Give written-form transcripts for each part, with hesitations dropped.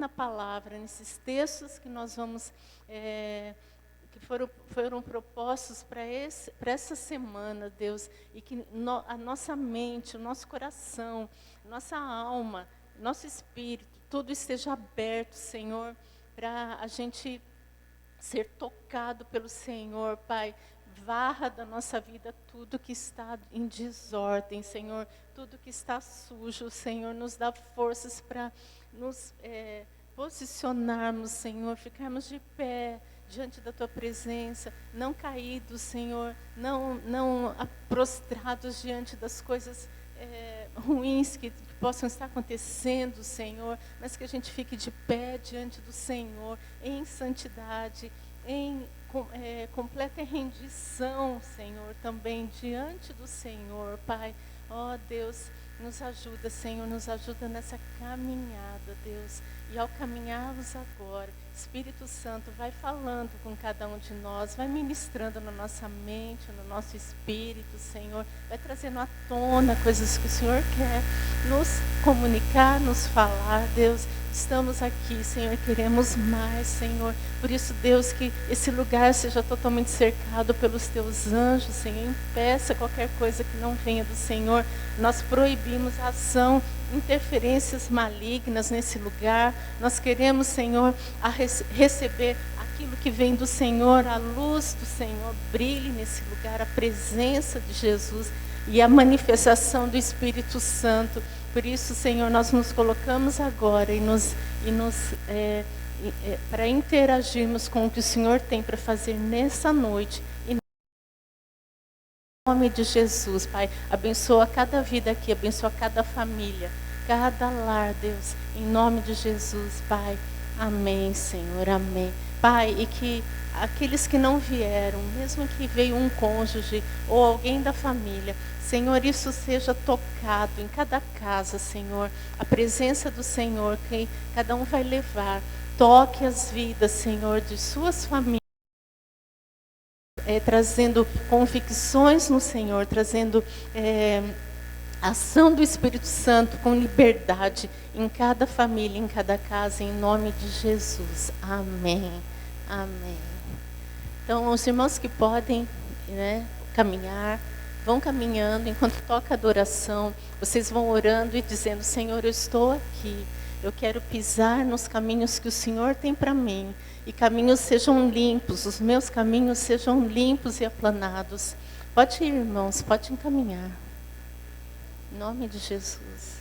na palavra, nesses textos que nós vamos, que foram propostos para essa semana, Deus, e que a nossa mente, o nosso coração, nossa alma, nosso espírito, tudo esteja aberto, Senhor, para a gente ser tocado pelo Senhor, Pai. Varra da nossa vida tudo que está em desordem, Senhor, tudo que está sujo, Senhor, nos dá forças para nos posicionarmos, Senhor, ficarmos de pé diante da Tua presença, não caídos, Senhor, não prostrados diante das coisas ruins que possam estar acontecendo, Senhor, mas que a gente fique de pé diante do Senhor, em santidade, em completa rendição, Senhor, também diante do Senhor, Pai. Ó Deus, nos ajuda, Senhor, nos ajuda nessa caminhada, Deus. E ao caminharmos agora, Espírito Santo vai falando com cada um de nós, vai ministrando na nossa mente, no nosso espírito, Senhor, vai trazendo à tona coisas que o Senhor quer nos comunicar, nos falar, Deus. Estamos aqui, Senhor, queremos mais, Senhor. Por isso, Deus, que esse lugar seja totalmente cercado pelos Teus anjos, Senhor. Impeça qualquer coisa que não venha do Senhor. Nós proibimos a ação, interferências malignas nesse lugar. Nós queremos, Senhor, receber aquilo que vem do Senhor, a luz do Senhor brilhe nesse lugar, a presença de Jesus e a manifestação do Espírito Santo. Por isso, Senhor, nós nos colocamos agora para interagirmos com o que o Senhor tem para fazer nessa noite. E no nome de Jesus, Pai, abençoa cada vida aqui, abençoa cada família, cada lar, Deus, em nome de Jesus, Pai. Amém, Senhor, amém. Pai, e que aqueles que não vieram, mesmo que veio um cônjuge ou alguém da família, Senhor, isso seja tocado em cada casa, Senhor. A presença do Senhor, que cada um vai levar. Toque as vidas, Senhor, de suas famílias. Trazendo convicções no Senhor, trazendo ação do Espírito Santo com liberdade em cada família, em cada casa, em nome de Jesus. Amém. Amém. Então, os irmãos que podem, caminhar, vão caminhando, enquanto toca a adoração, vocês vão orando e dizendo: Senhor, eu estou aqui, eu quero pisar nos caminhos que o Senhor tem para mim, e caminhos sejam limpos, os meus caminhos sejam limpos e aplanados. Pode ir, irmãos, pode encaminhar. Em nome de Jesus.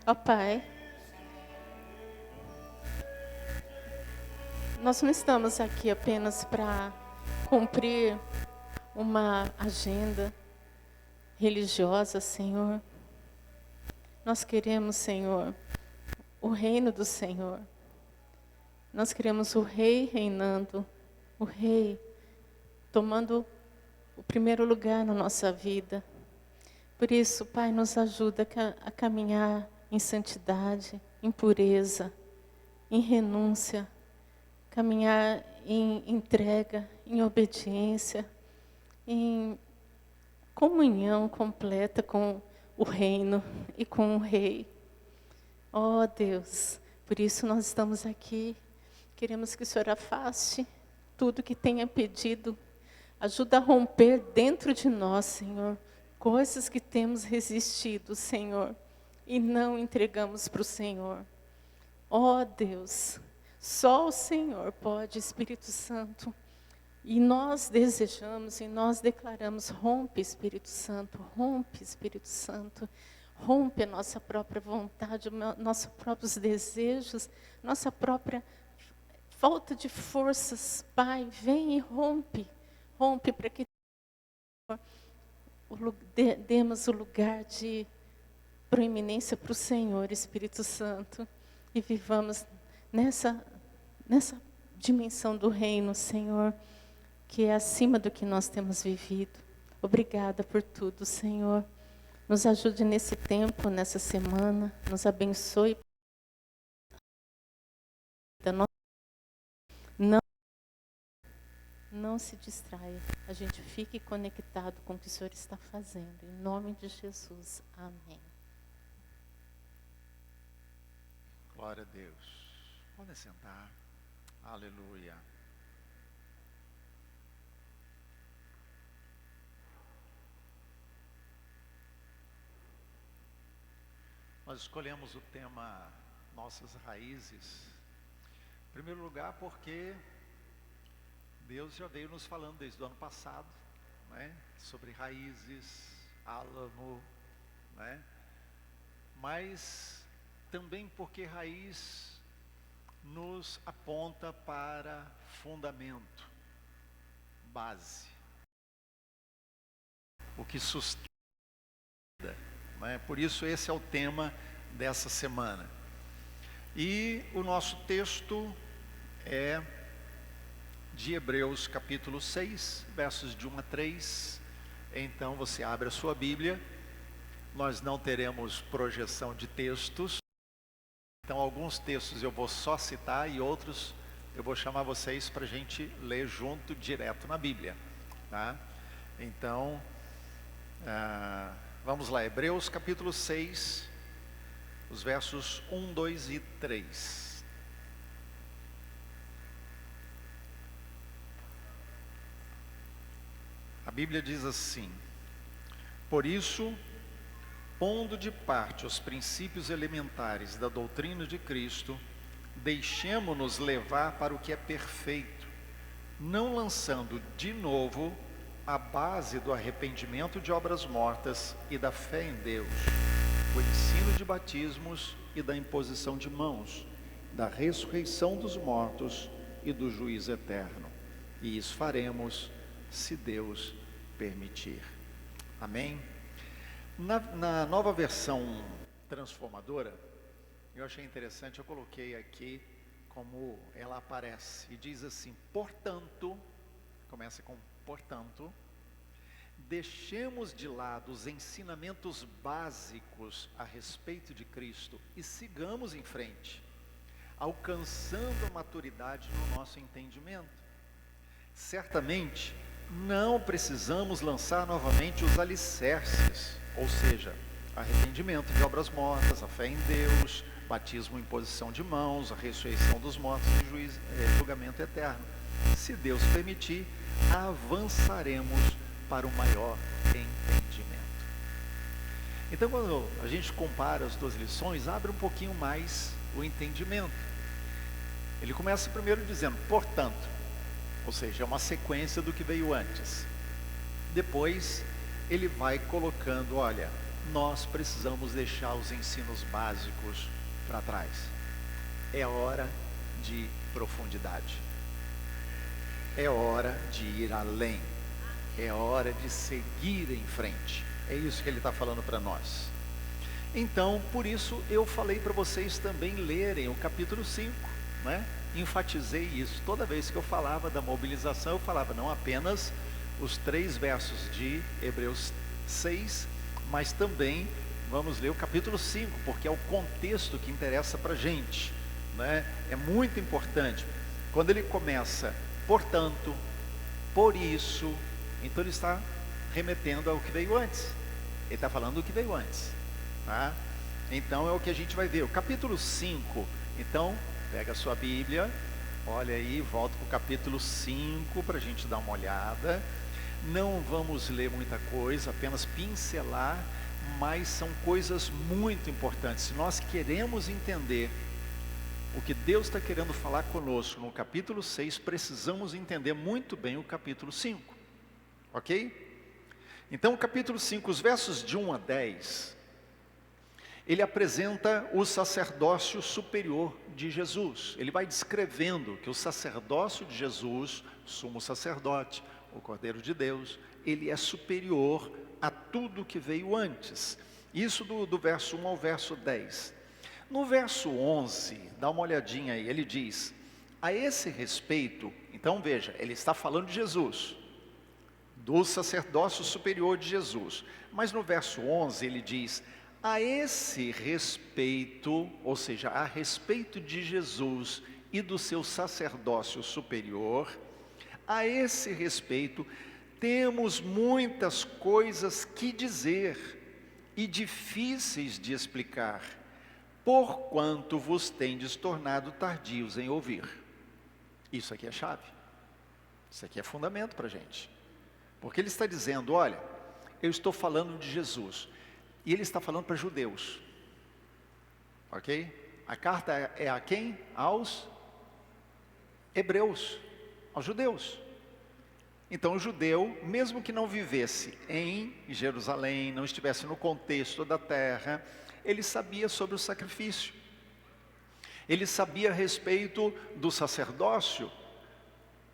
Ó Pai, nós não estamos aqui apenas para cumprir uma agenda religiosa, Senhor. Nós queremos, Senhor, o reino do Senhor. Nós queremos o Rei reinando, o Rei tomando o primeiro lugar na nossa vida. Por isso, Pai, nos ajuda a caminhar em santidade, em pureza, em renúncia, caminhar em entrega, em obediência, em comunhão completa com o reino e com o Rei. Ó Deus, por isso nós estamos aqui. Queremos que o Senhor afaste tudo que tenha pedido. Ajuda a romper dentro de nós, Senhor, coisas que temos resistido, Senhor, e não entregamos para o Senhor. Ó Deus, só o Senhor pode, Espírito Santo. E nós desejamos e nós declaramos, rompe, Espírito Santo, rompe, Espírito Santo. Rompe a nossa própria vontade, nossos próprios desejos, nossa própria falta de forças. Pai, vem e rompe. Rompe para que demos o lugar de proeminência para o Senhor, Espírito Santo. E vivamos nessa dimensão do reino, Senhor, que é acima do que nós temos vivido. Obrigada por tudo, Senhor. Nos ajude nesse tempo, nessa semana. Nos abençoe. Não se distraia. A gente fique conectado com o que o Senhor está fazendo. Em nome de Jesus. Amém. Glória a Deus. Podem sentar. Aleluia. Nós escolhemos o tema Nossas Raízes. Em primeiro lugar, porque Deus já veio nos falando desde o ano passado, né, sobre raízes, álamo, né, mas também porque raiz nos aponta para fundamento, base, o que sustenta, né? Por isso esse é o tema dessa semana. E o nosso texto é de Hebreus capítulo 6, versos de 1 a 3. Então você abre a sua Bíblia. Nós não teremos projeção de textos. Então alguns textos eu vou só citar e outros eu vou chamar vocês para a gente ler junto, direto na Bíblia, tá? Então, vamos lá, Hebreus capítulo 6, os versos 1, 2 e 3. A Bíblia diz assim: por isso, pondo de parte os princípios elementares da doutrina de Cristo, deixemo-nos levar para o que é perfeito, não lançando de novo a base do arrependimento de obras mortas e da fé em Deus, o ensino de batismos e da imposição de mãos, da ressurreição dos mortos e do juízo eterno. E isso faremos, se Deus permitir. Amém? Na nova versão transformadora, eu achei interessante, eu coloquei aqui como ela aparece. E diz assim: portanto, começa com portanto, deixemos de lado os ensinamentos básicos a respeito de Cristo e sigamos em frente, alcançando a maturidade no nosso entendimento. Certamente, não precisamos lançar novamente os alicerces, ou seja, arrependimento de obras mortas, a fé em Deus, batismo, imposição de mãos, a ressurreição dos mortos e julgamento eterno. Se Deus permitir, avançaremos para o maior entendimento. Então, quando a gente compara as duas lições, abre um pouquinho mais o entendimento. Ele começa primeiro dizendo, portanto, ou seja, é uma sequência do que veio antes. Depois, ele vai colocando, olha, nós precisamos deixar os ensinos básicos para trás. É hora de profundidade. É hora de ir além. É hora de seguir em frente. É isso que ele está falando para nós. Então, por isso eu falei para vocês também lerem o capítulo 5, né? Enfatizei isso. Toda vez que eu falava da mobilização, eu falava não apenas os 3 versos de Hebreus 6, mas também vamos ler o capítulo 5, porque é o contexto que interessa para a gente, né? É muito importante. Quando ele começa, portanto, por isso, então ele está remetendo ao que veio antes. Ele está falando do que veio antes, tá? Então é o que a gente vai ver. O capítulo 5, então, pega a sua Bíblia, olha aí, volta para o capítulo 5 para a gente dar uma olhada. Não vamos ler muita coisa, apenas pincelar, mas são coisas muito importantes. Se nós queremos entender o que Deus está querendo falar conosco no capítulo 6, precisamos entender muito bem o capítulo 5, ok? Então o capítulo 5, os versos de 1 a 10, ele apresenta o sacerdócio superior de Jesus. Ele vai descrevendo que o sacerdócio de Jesus, sumo sacerdote, o Cordeiro de Deus, ele é superior a tudo que veio antes. Isso do verso 1 ao verso 10. No verso 11, dá uma olhadinha aí, ele diz, a esse respeito, então veja, ele está falando de Jesus, do sacerdócio superior de Jesus. Mas no verso 11 ele diz, a esse respeito, ou seja, a respeito de Jesus e do seu sacerdócio superior, a esse respeito, temos muitas coisas que dizer e difíceis de explicar, porquanto vos tendes tornado tardios em ouvir. Isso aqui é chave. Isso aqui é fundamento para a gente. Porque ele está dizendo, olha, eu estou falando de Jesus. E ele está falando para judeus. Ok? A carta é a quem? Aos hebreus. Aos judeus. Então o judeu, mesmo que não vivesse em Jerusalém, não estivesse no contexto da terra, ele sabia sobre o sacrifício. Ele sabia a respeito do sacerdócio.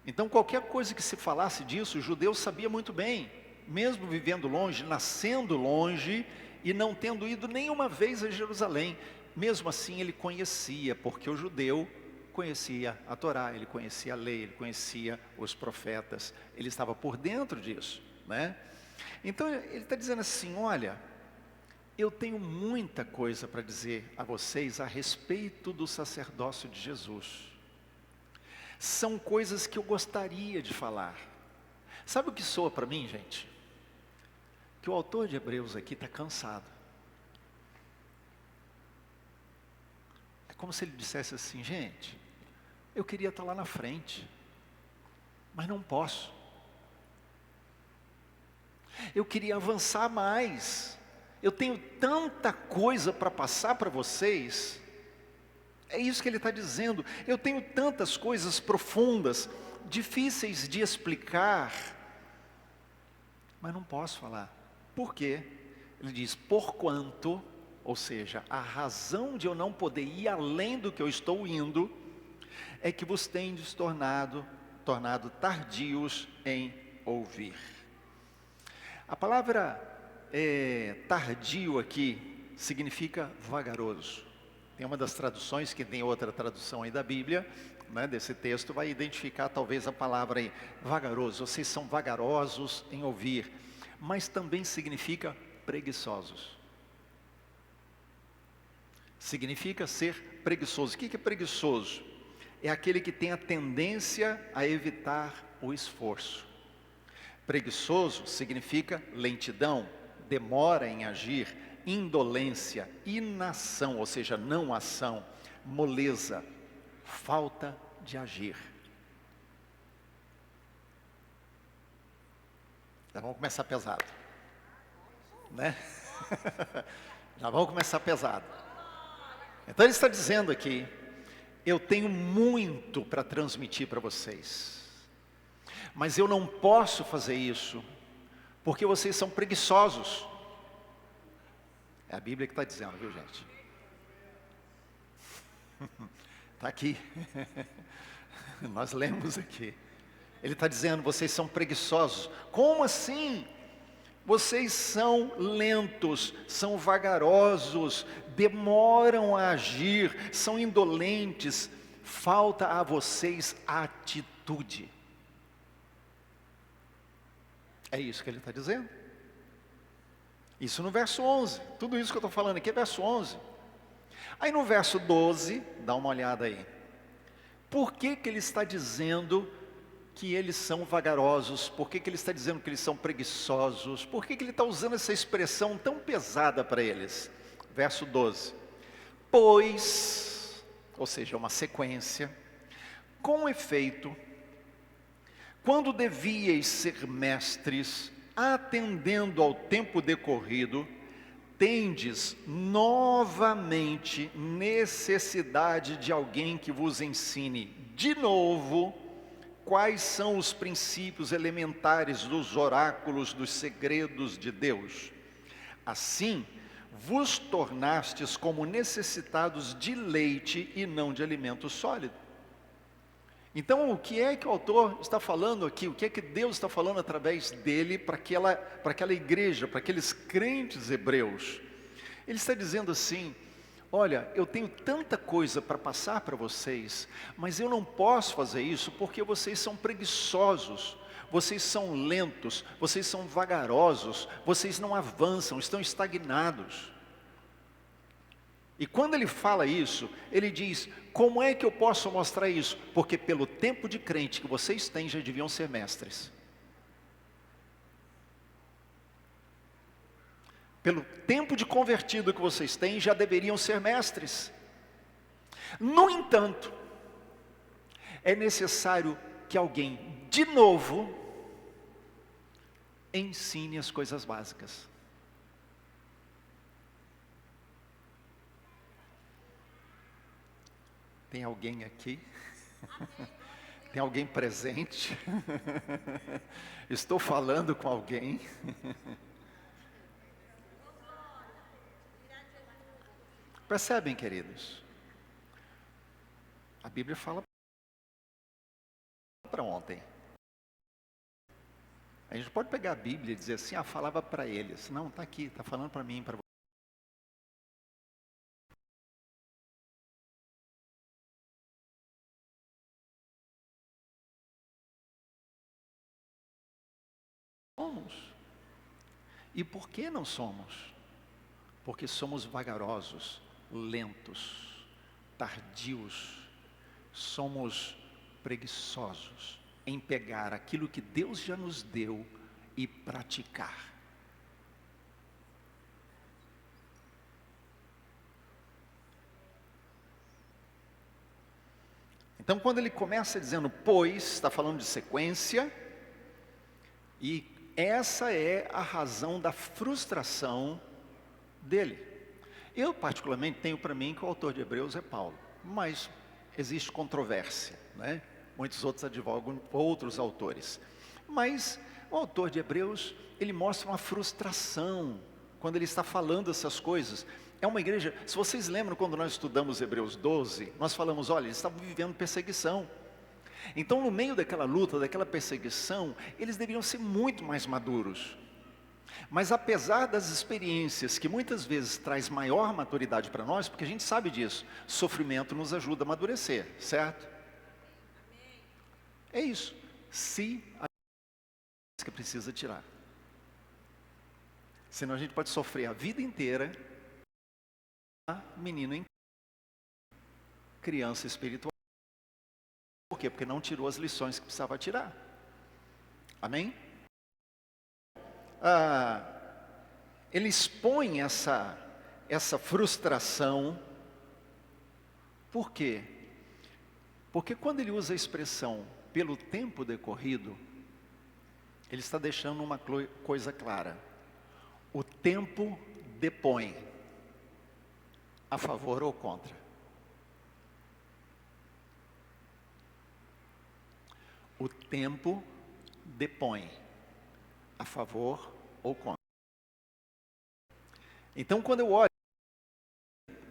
Então qualquer coisa que se falasse disso, o judeu sabia muito bem. Mesmo vivendo longe, nascendo longe e não tendo ido nenhuma vez a Jerusalém. Mesmo assim ele conhecia, porque o judeu conhecia a Torá, ele conhecia a lei, ele conhecia os profetas, ele estava por dentro disso, né? Então ele está dizendo assim, olha, eu tenho muita coisa para dizer a vocês a respeito do sacerdócio de Jesus. São coisas que eu gostaria de falar. Sabe o que soa para mim, gente? Que o autor de Hebreus aqui está cansado. É como se ele dissesse assim, gente, eu queria estar lá na frente, mas não posso. Eu queria avançar mais. Eu tenho tanta coisa para passar para vocês. É isso que ele está dizendo. Eu tenho tantas coisas profundas, difíceis de explicar, mas não posso falar. Por quê? Ele diz, porquanto, ou seja, a razão de eu não poder ir além do que eu estou indo, é que vos tendes tornado tardios em ouvir. A palavra tardio aqui significa vagaroso. Tem uma das traduções, que tem outra tradução aí da Bíblia, né, desse texto, vai identificar talvez a palavra aí, vagaroso. Vocês são vagarosos em ouvir, mas também significa preguiçosos. Significa ser preguiçoso. O que é preguiçoso? É aquele que tem a tendência a evitar o esforço. Preguiçoso significa lentidão, demora em agir, indolência, inação, ou seja, não ação, moleza, falta de agir. Já vamos começar pesado, né? Já vamos começar pesado. Então ele está dizendo aqui, eu tenho muito para transmitir para vocês, mas eu não posso fazer isso, porque vocês são preguiçosos. É a Bíblia que está dizendo, viu, gente? Está aqui. Nós lemos aqui. Ele está dizendo, vocês são preguiçosos. Como assim? Vocês são lentos, são vagarosos, demoram a agir, são indolentes. Falta a vocês atitude. É isso que ele está dizendo. Isso no verso 11. Tudo isso que eu estou falando aqui é verso 11. Aí no verso 12, dá uma olhada aí. Por que que ele está dizendo que eles são vagarosos? Por que que ele está dizendo que eles são preguiçosos? Por que que ele está usando essa expressão tão pesada para eles? Verso 12. Pois, ou seja, uma sequência, com efeito, quando devíeis ser mestres, atendendo ao tempo decorrido, tendes novamente necessidade de alguém que vos ensine de novo quais são os princípios elementares dos oráculos, dos segredos de Deus. Assim, vos tornastes como necessitados de leite e não de alimento sólido. Então, o que é que o autor está falando aqui? O que é que Deus está falando através dele para aquela igreja, para aqueles crentes hebreus? Ele está dizendo assim: olha, eu tenho tanta coisa para passar para vocês, mas eu não posso fazer isso porque vocês são preguiçosos, vocês são lentos, vocês são vagarosos, vocês não avançam, estão estagnados. E quando ele fala isso, ele diz, como é que eu posso mostrar isso? Porque pelo tempo de crente que vocês têm, já deviam ser mestres. Pelo tempo de convertido que vocês têm, já deveriam ser mestres. No entanto, é necessário que alguém, de novo, ensine as coisas básicas. Tem alguém aqui? Tem alguém presente? Estou falando com alguém? Percebem, queridos? A Bíblia fala para ontem. A gente pode pegar a Bíblia e dizer assim, falava para eles. Não, está aqui, está falando para mim, para você. Somos. E por que não somos? Porque somos vagarosos, lentos, tardios, somos preguiçosos em pegar aquilo que Deus já nos deu e praticar. Então, quando ele começa dizendo pois, está falando de sequência, e essa é a razão da frustração dele. Eu particularmente tenho para mim que o autor de Hebreus é Paulo, mas existe controvérsia, né? Muitos outros advogam outros autores, mas o autor de Hebreus, ele mostra uma frustração quando ele está falando essas coisas. É uma igreja, se vocês lembram quando nós estudamos Hebreus 12, nós falamos, olha, eles estavam vivendo perseguição. Então, no meio daquela luta, daquela perseguição, eles deveriam ser muito mais maduros. Mas apesar das experiências que muitas vezes traz maior maturidade para nós, porque a gente sabe disso, sofrimento nos ajuda a amadurecer, certo? É isso. Se a que precisa tirar. Senão a gente pode sofrer a vida inteira, menino em criança espiritual. Por quê? Porque não tirou as lições que precisava tirar. Amém? Ele expõe essa frustração. Por quê? Porque quando ele usa a expressão pelo tempo decorrido, ele está deixando uma coisa clara. O tempo depõe, a favor ou contra. O tempo depõe, a favor ou contra. Então, quando eu olho,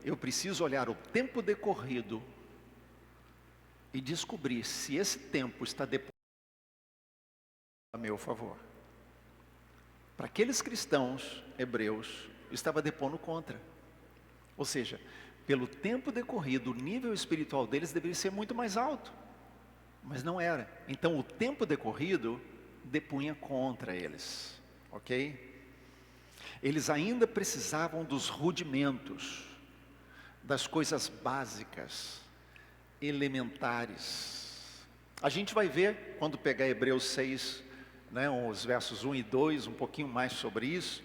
eu preciso olhar o tempo decorrido e descobrir se esse tempo está depois a meu favor. Para aqueles cristãos hebreus, estava depondo contra. Ou seja, pelo tempo decorrido, o nível espiritual deles deveria ser muito mais alto. Mas não era. Então o tempo decorrido depunha contra eles. Ok? Eles ainda precisavam dos rudimentos, das coisas básicas, elementares. A gente vai ver, quando pegar Hebreus 6, né, os versos 1 e 2, um pouquinho mais sobre isso,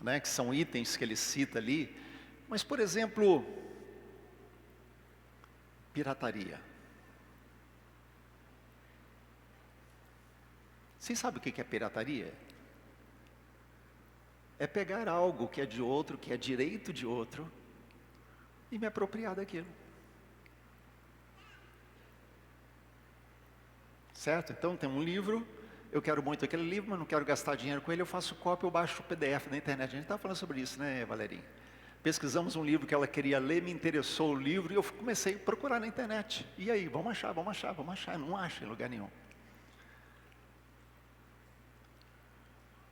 né, que são itens que ele cita ali. Mas, por exemplo, pirataria. Vocês sabem o que é pirataria? É pegar algo que é de outro, que é direito de outro, e me apropriar daquilo. Certo? Então tem um livro, eu quero muito aquele livro, mas não quero gastar dinheiro com ele, eu faço cópia, eu baixo o PDF na internet. A gente está falando sobre isso, né, Valerinha? Pesquisamos um livro que ela queria ler, me interessou o livro, e eu comecei a procurar na internet. E aí, vamos achar, não acha em lugar nenhum.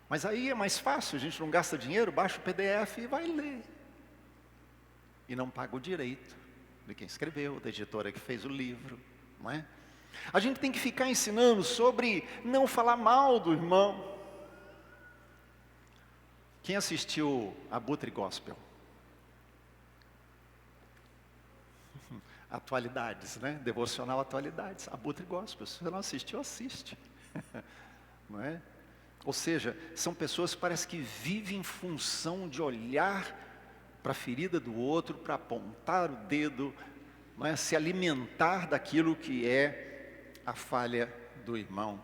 Mas aí é mais fácil, a gente não gasta dinheiro, baixa o PDF e vai ler. E não paga o direito de quem escreveu, da editora que fez o livro, não é? A gente tem que ficar ensinando sobre não falar mal do irmão. Quem assistiu a Abutre Gospel? Atualidades, né? Devocional Atualidades, Abutre Gospel. Se você não assistiu, assiste. Não é? Ou seja, são pessoas que parece que vivem em função de olhar para a ferida do outro, para apontar o dedo, não é? Se alimentar daquilo que é a falha do irmão.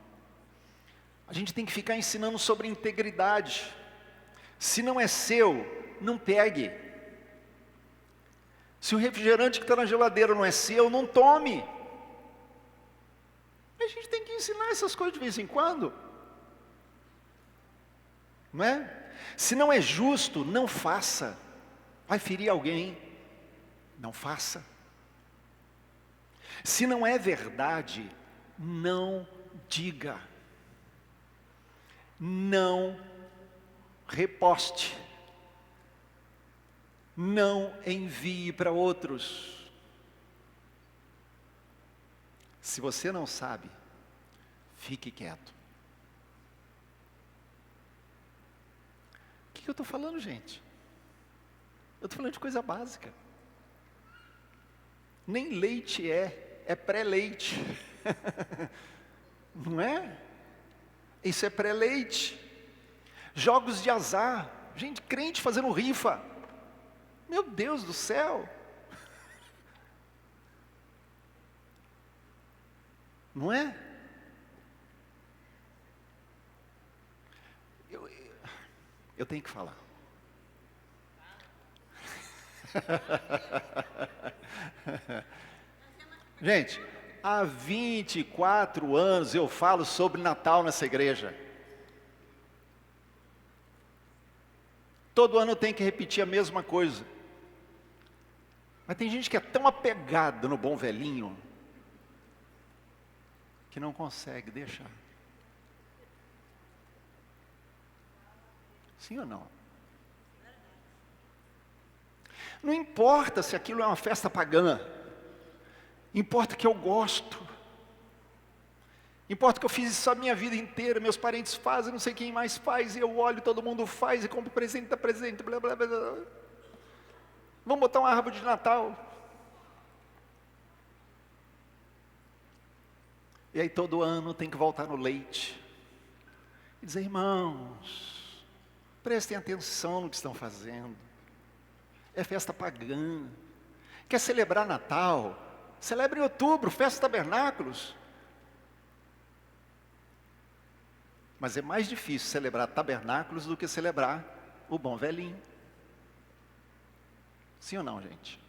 A gente tem que ficar ensinando sobre integridade. Se não é seu, não pegue. Se o refrigerante que está na geladeira não é seu, não tome. A gente tem que ensinar essas coisas de vez em quando. Não é? Se não é justo, não faça. Vai ferir alguém, não faça. Se não é verdade, não diga. Não reposte. Não envie para outros. Se você não sabe, fique quieto. O que eu estou falando, gente? Eu estou falando de coisa básica. Nem leite é pré-leite. Não é? Isso é pré-leite. Jogos de azar. Gente, crente fazendo rifa. Meu Deus do céu. Não é? Eu tenho que falar. Gente, há 24 anos eu falo sobre Natal nessa igreja. Todo ano eu tenho que repetir a mesma coisa. Mas tem gente que é tão apegada no bom velhinho que não consegue deixar. Sim ou não? Não importa se aquilo é uma festa pagã. Importa que eu gosto. Importa que eu fiz isso a minha vida inteira. Meus parentes fazem, não sei quem mais faz. E eu olho, todo mundo faz e compro presente, dá presente, blá, blá, blá, blá. Vamos botar uma árvore de Natal. E aí todo ano tem que voltar no leite. E dizer, irmãos, prestem atenção no que estão fazendo. É festa pagã. Quer celebrar Natal? Celebre em outubro, festa tabernáculos. Mas é mais difícil celebrar tabernáculos do que celebrar o bom velhinho. Sim ou não, gente?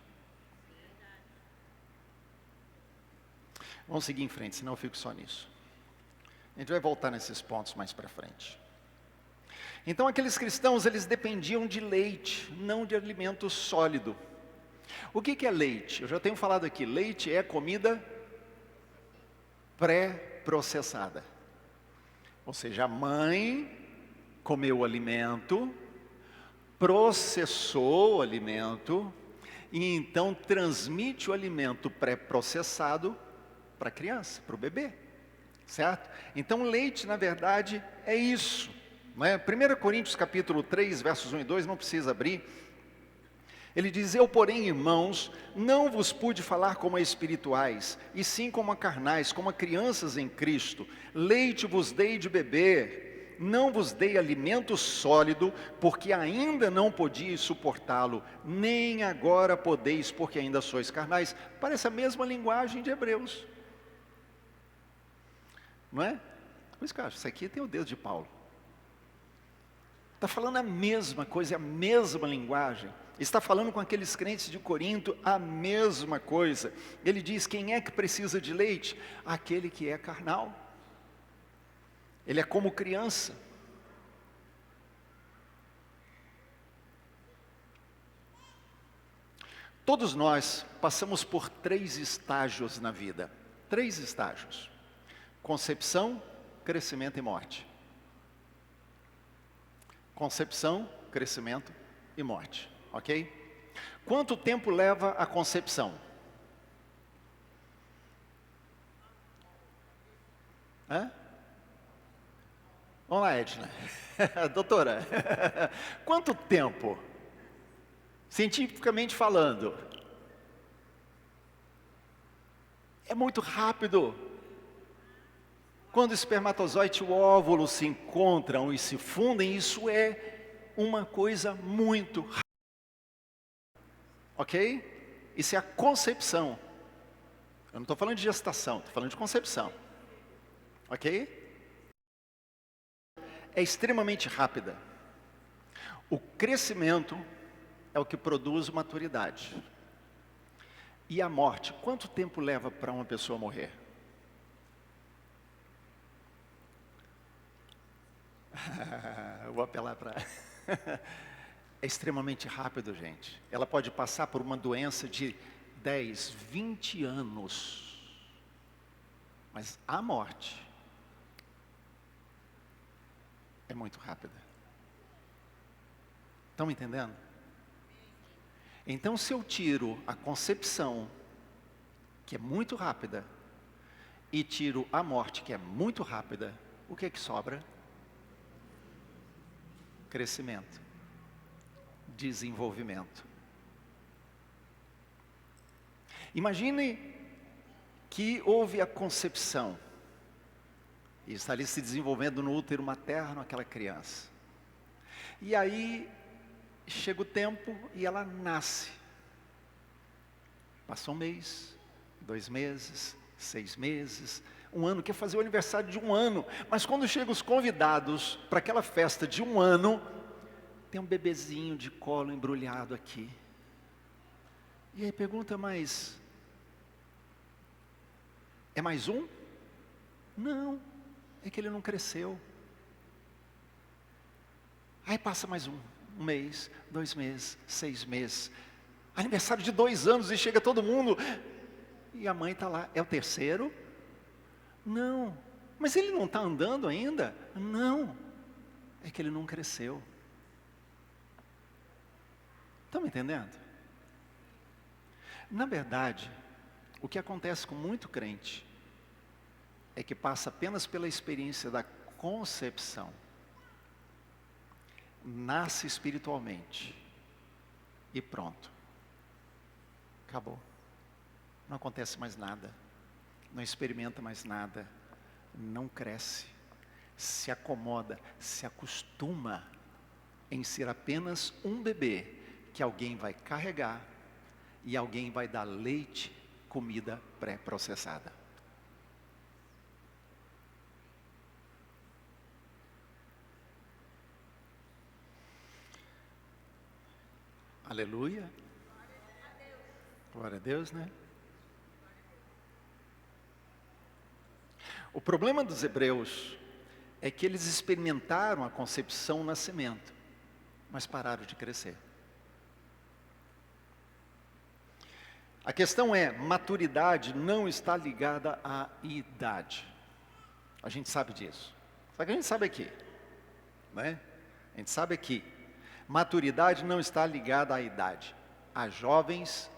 Vamos seguir em frente, senão eu fico só nisso. A gente vai voltar nesses pontos mais para frente. Então aqueles cristãos, eles dependiam de leite, não de alimento sólido. O que é leite? Eu já tenho falado aqui, leite é comida pré-processada. Ou seja, a mãe comeu o alimento, processou o alimento, e então transmite o alimento pré-processado para a criança, para o bebê, certo? Então leite, na verdade, é isso, não é? 1 Coríntios capítulo 3, versos 1 e 2, não precisa abrir. Ele diz: eu, porém, irmãos, não vos pude falar como a espirituais, e sim como a carnais, como a crianças em Cristo. Leite vos dei de beber, não vos dei alimento sólido, porque ainda não podíeis suportá-lo, nem agora podeis, porque ainda sois carnais. Parece a mesma linguagem de Hebreus, não é? Por isso que eu acho, isso aqui tem o dedo de Paulo. Está falando a mesma coisa, a mesma linguagem. Está falando com aqueles crentes de Corinto a mesma coisa. Ele diz: quem é que precisa de leite? Aquele que é carnal. Ele é como criança. Todos nós passamos por 3 estágios na vida. 3 estágios: concepção, crescimento e morte. Concepção, crescimento e morte. Ok? Quanto tempo leva a concepção? Hã? Vamos lá, Edna. Doutora, quanto tempo? Cientificamente falando. É muito rápido. Quando o espermatozoide e o óvulo se encontram e se fundem, isso é uma coisa muito rápida. Ok? Isso é a concepção. Eu não estou falando de gestação, estou falando de concepção. Ok? É extremamente rápida. O crescimento é o que produz maturidade. E a morte, quanto tempo leva para uma pessoa morrer? Eu vou apelar para... É extremamente rápido, gente. Ela pode passar por uma doença de 10, 20 anos. Mas a morte é muito rápida. Estão me entendendo? Então, se eu tiro a concepção, que é muito rápida, e tiro a morte, que é muito rápida, o que é que sobra? Crescimento. Desenvolvimento. Imagine que houve a concepção e está ali se desenvolvendo no útero materno aquela criança. E aí chega o tempo e ela nasce. Passou 1 mês, 2 meses, 6 meses, 1 ano, quer fazer o aniversário de 1 ano, mas quando chegam os convidados para aquela festa de 1 ano, tem um bebezinho de colo embrulhado aqui. E aí pergunta: mas é mais um? Não, é que ele não cresceu. Aí passa mais 1 mês, 2 meses, 6 meses, aniversário de 2 anos, e chega todo mundo, e a mãe está lá: é o terceiro? Não, mas ele não está andando ainda? Não, é que ele não cresceu. Estão me entendendo? Na verdade, o que acontece com muito crente é que passa apenas pela experiência da concepção, nasce espiritualmente e pronto, acabou. Não acontece mais nada, não experimenta mais nada, não cresce, se acomoda, se acostuma em ser apenas um bebê que alguém vai carregar e alguém vai dar leite, comida pré-processada. Aleluia. Glória a Deus, né? O problema dos hebreus é que eles experimentaram a concepção, o nascimento, mas pararam de crescer. A questão é, maturidade não está ligada à idade. A gente sabe disso. Só que a gente sabe aqui, né? A gente sabe aqui, maturidade não está ligada à idade. Há jovens,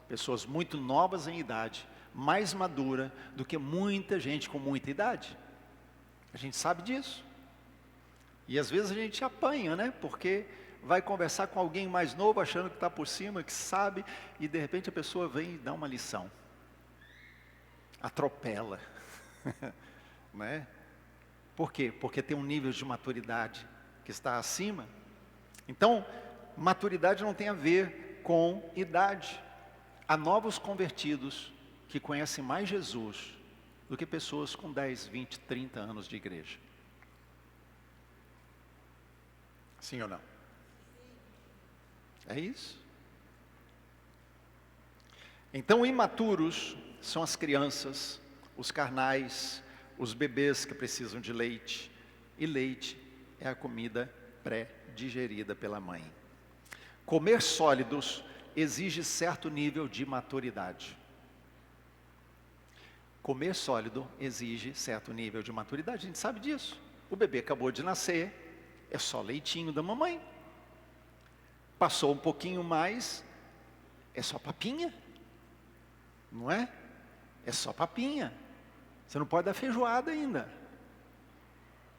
pessoas muito novas em idade, mais madura do que muita gente com muita idade. A gente sabe disso. E às vezes a gente apanha, né? Porque vai conversar com alguém mais novo, achando que está por cima, que sabe, e de repente a pessoa vem e dá uma lição. Atropela. Né? Por quê? Porque tem um nível de maturidade que está acima. Então, maturidade não tem a ver com idade. Há novos convertidos que conhecem mais Jesus do que pessoas com 10, 20, 30 anos de igreja. Sim ou não? É isso. Então, imaturos são as crianças, os carnais, os bebês que precisam de leite. E leite é a comida pré-digerida pela mãe. Comer sólidos exige certo nível de maturidade. Comer sólido exige certo nível de maturidade. A gente sabe disso. O bebê acabou de nascer, é só leitinho da mamãe. Passou um pouquinho mais, é só papinha. Não é? É só papinha. Você não pode dar feijoada ainda.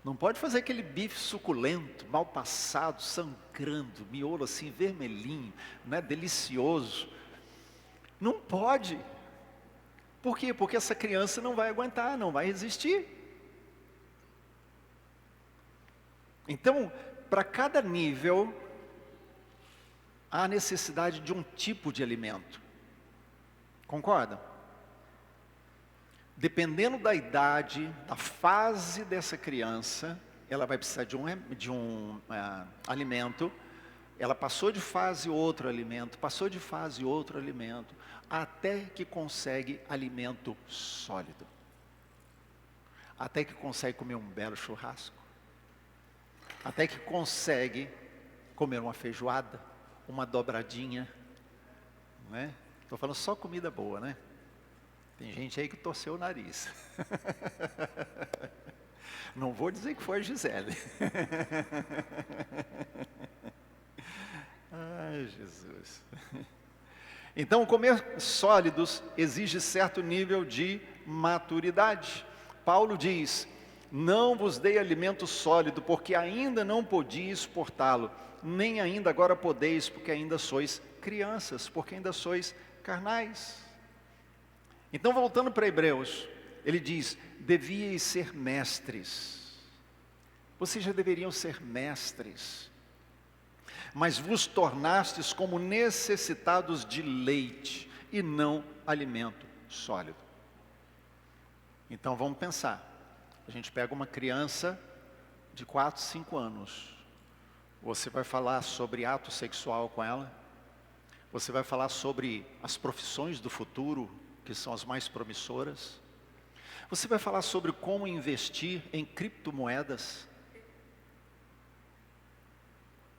Não pode fazer aquele bife suculento, mal passado, sangrando, miolo assim, vermelhinho, né, delicioso. Não pode. Por quê? Porque essa criança não vai aguentar, não vai resistir. Então, para cada nível, há necessidade de um tipo de alimento. Concorda? Dependendo da idade, da fase dessa criança, ela vai precisar de um alimento. Ela passou de fase outro alimento, passou de fase outro alimento, até que consegue alimento sólido. Até que consegue comer um belo churrasco. Até que consegue comer uma feijoada, uma dobradinha. Não é? Estou falando só comida boa, né? Tem gente aí que torceu o nariz. Não vou dizer que foi a Gisele. Ai, Jesus. Então, comer sólidos exige certo nível de maturidade. Paulo diz: não vos dei alimento sólido, porque ainda não podiais suportá-lo, nem ainda agora podeis, porque ainda sois crianças, porque ainda sois carnais. Então, voltando para Hebreus, ele diz: devíeis ser mestres. Vocês já deveriam ser mestres, mas vos tornastes como necessitados de leite e não alimento sólido. Então vamos pensar. A gente pega uma criança de 4, 5 anos. Você vai falar sobre ato sexual com ela. Você vai falar sobre as profissões do futuro, que são as mais promissoras. Você vai falar sobre como investir em criptomoedas.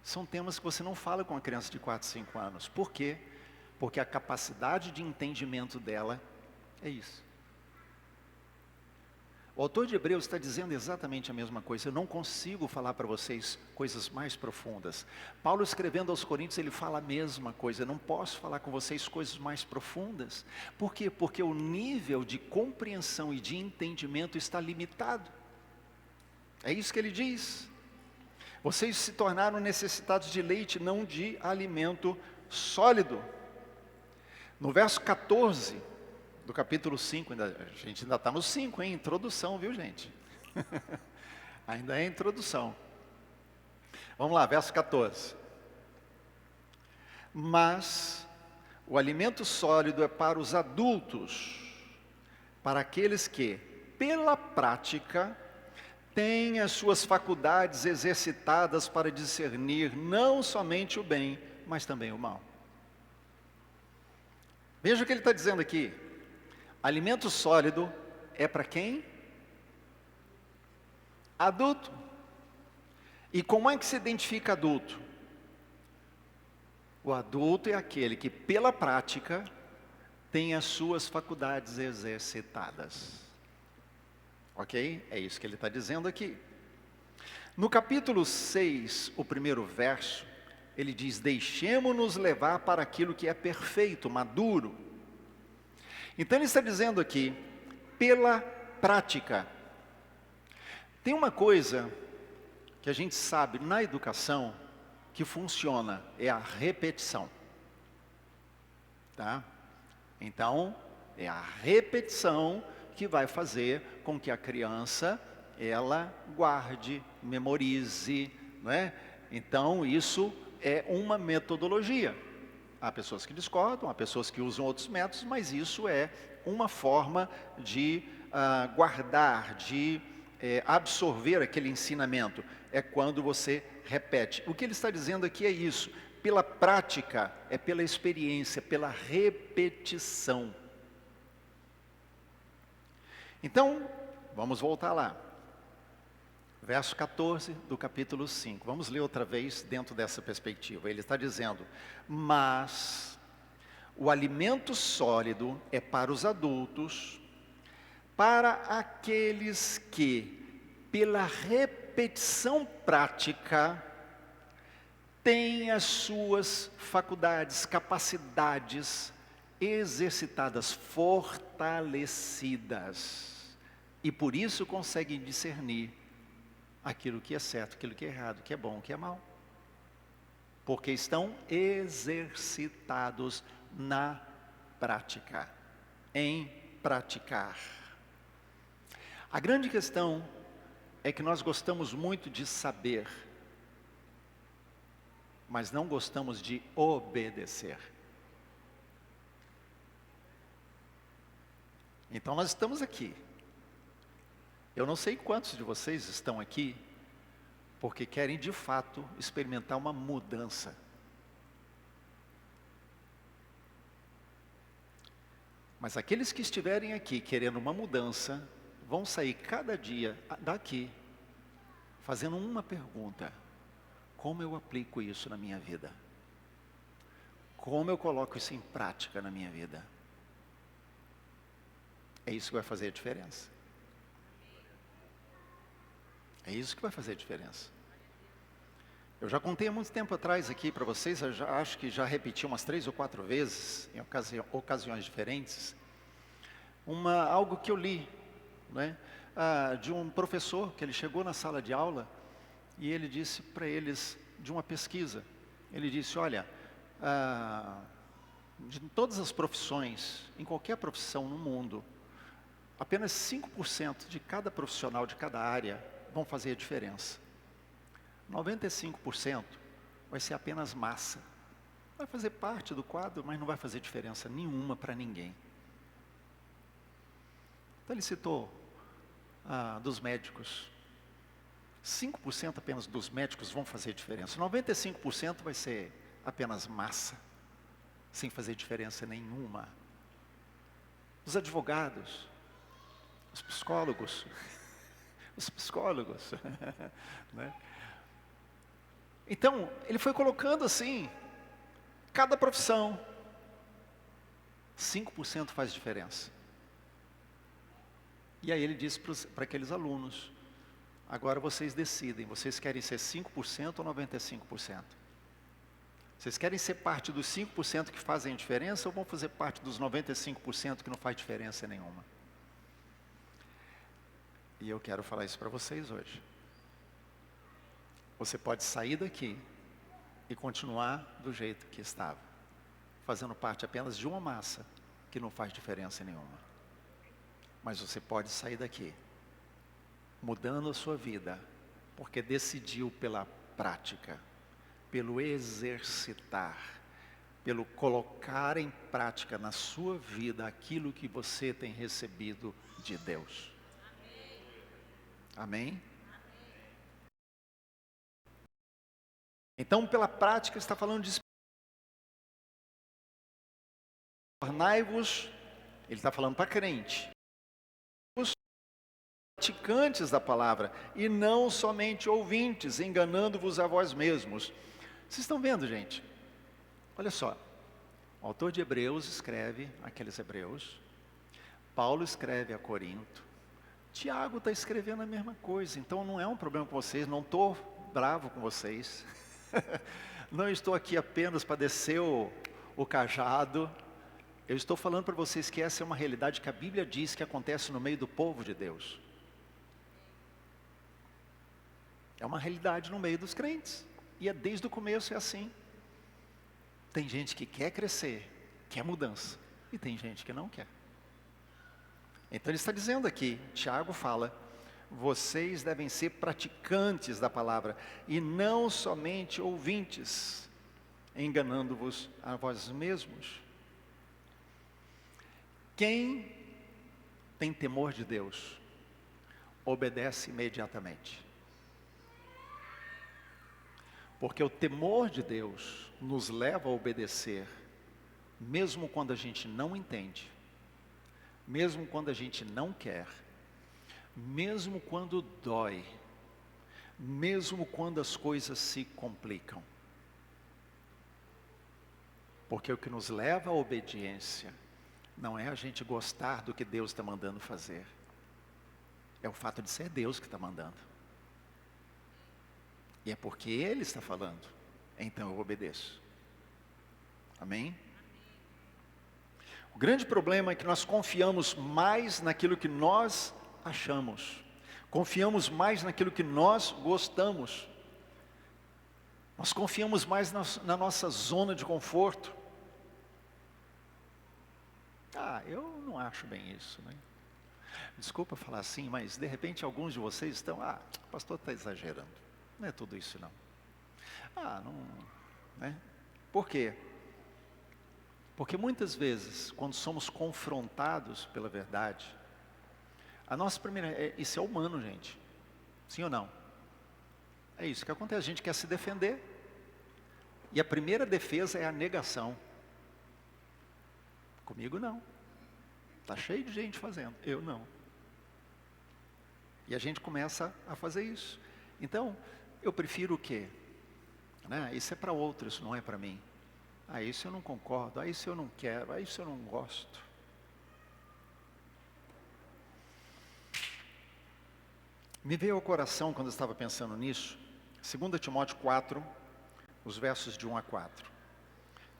São temas que você não fala com uma criança de 4, 5 anos. Por quê? Porque a capacidade de entendimento dela é isso. O autor de Hebreus está dizendo exatamente a mesma coisa. Eu não consigo falar para vocês coisas mais profundas. Paulo, escrevendo aos Coríntios, ele fala a mesma coisa. Eu não posso falar com vocês coisas mais profundas. Por quê? Porque o nível de compreensão e de entendimento está limitado. É isso que ele diz. Vocês se tornaram necessitados de leite, não de alimento sólido. No verso 14 do capítulo 5, a gente ainda está no 5, hein? Introdução, viu, gente? Ainda é introdução. Vamos lá, verso 14. Mas o alimento sólido é para os adultos, para aqueles que, pela prática, têm as suas faculdades exercitadas para discernir não somente o bem, mas também o mal. Veja o que ele está dizendo aqui. Alimento sólido é para quem? Adulto. E como é que se identifica adulto? O adulto é aquele que, pela prática, tem as suas faculdades exercitadas. Ok? É isso que ele está dizendo aqui. No capítulo 6, o primeiro verso, ele diz: deixemo-nos levar para aquilo que é perfeito, maduro. Então ele está dizendo aqui, pela prática. Tem uma coisa que a gente sabe na educação que funciona, é a repetição. Tá? Então, é a repetição que vai fazer com que a criança, ela guarde, memorize, não é? Então, isso é uma metodologia. Há pessoas que discordam, há pessoas que usam outros métodos, mas isso é uma forma de guardar, de absorver aquele ensinamento. É quando você repete. O que ele está dizendo aqui é isso. Pela prática, é pela experiência, pela repetição. Então, vamos voltar lá. Verso 14 do capítulo 5. Vamos ler outra vez dentro dessa perspectiva. Ele está dizendo: mas o alimento sólido é para os adultos, para aqueles que, pela repetição prática, têm as suas faculdades, capacidades exercitadas, fortalecidas, e por isso conseguem discernir aquilo que é certo, aquilo que é errado, que é bom, que é mal, porque estão exercitados na prática, em praticar. A grande questão é que nós gostamos muito de saber, mas não gostamos de obedecer. Então nós estamos aqui. Eu não sei quantos de vocês estão aqui porque querem de fato experimentar uma mudança. Mas aqueles que estiverem aqui querendo uma mudança, vão sair cada dia daqui fazendo uma pergunta: como eu aplico isso na minha vida? Como eu coloco isso em prática na minha vida? É isso que vai fazer a diferença. É isso que vai fazer a diferença. Eu já contei há muito tempo atrás aqui para vocês, eu já acho que já repeti umas 3 ou 4 vezes, em ocasiões diferentes, algo que eu li, né, de um professor, que ele chegou na sala de aula, e ele disse para eles, de uma pesquisa, ele disse: olha, de todas as profissões, em qualquer profissão no mundo, apenas 5% de cada profissional, de cada área, vão fazer a diferença. 95% vai ser apenas massa. Vai fazer parte do quadro, mas não vai fazer diferença nenhuma para ninguém. Então ele citou dos médicos. 5% apenas dos médicos vão fazer diferença. 95% vai ser apenas massa, sem fazer diferença nenhuma. Os advogados, os psicólogos, né? Então, ele foi colocando assim, cada profissão, 5% faz diferença. E aí ele disse para aqueles alunos: agora vocês decidem, vocês querem ser 5% ou 95%? Vocês querem ser parte dos 5% que fazem diferença ou vão fazer parte dos 95% que não faz diferença nenhuma? E eu quero falar isso para vocês hoje. Você pode sair daqui e continuar do jeito que estava, fazendo parte apenas de uma massa que não faz diferença nenhuma. Mas você pode sair daqui mudando a sua vida, porque decidiu pela prática, pelo exercitar, pelo colocar em prática na sua vida aquilo que você tem recebido de Deus. Amém? Então, pela prática, está falando de tornai-vos, ele está falando para crente, praticantes da palavra, e não somente ouvintes, enganando-vos a vós mesmos. Vocês estão vendo, gente? Olha só, o autor de Hebreus escreve aqueles hebreus, Paulo escreve a Corinto, Tiago está escrevendo a mesma coisa, então não é um problema com vocês, não estou bravo com vocês, não estou aqui apenas para descer o cajado, eu estou falando para vocês que essa é uma realidade que a Bíblia diz que acontece no meio do povo de Deus. É uma realidade no meio dos crentes, e desde o começo é assim. Tem gente que quer crescer, quer mudança, e tem gente que não quer. Então ele está dizendo aqui, Tiago fala, vocês devem ser praticantes da palavra, e não somente ouvintes, enganando-vos a vós mesmos. Quem tem temor de Deus, obedece imediatamente. Porque o temor de Deus nos leva a obedecer, mesmo quando a gente não entende, mesmo quando a gente não quer, mesmo quando dói, mesmo quando as coisas se complicam. Porque o que nos leva à obediência não é a gente gostar do que Deus está mandando fazer, é o fato de ser Deus que está mandando. E é porque Ele está falando, então eu obedeço. Amém? O grande problema é que nós confiamos mais naquilo que nós achamos. Confiamos mais naquilo que nós gostamos. Nós confiamos mais na nossa zona de conforto. Eu não acho bem isso, né? Desculpa falar assim, mas de repente alguns de vocês estão, o pastor está exagerando. Não é tudo isso não. Não, né? Por quê? Porque muitas vezes, quando somos confrontados pela verdade, a nossa primeira, isso é humano, gente. Sim ou não? É isso que acontece, a gente quer se defender. E a primeira defesa é a negação. Comigo não. Está cheio de gente fazendo, eu não. E a gente começa a fazer isso. Então, eu prefiro o quê? Isso é para outros, não é para mim. Isso eu não concordo, isso eu não quero, isso eu não gosto. Me veio ao coração, quando eu estava pensando nisso, 2 Timóteo 4, os versos de 1 a 4.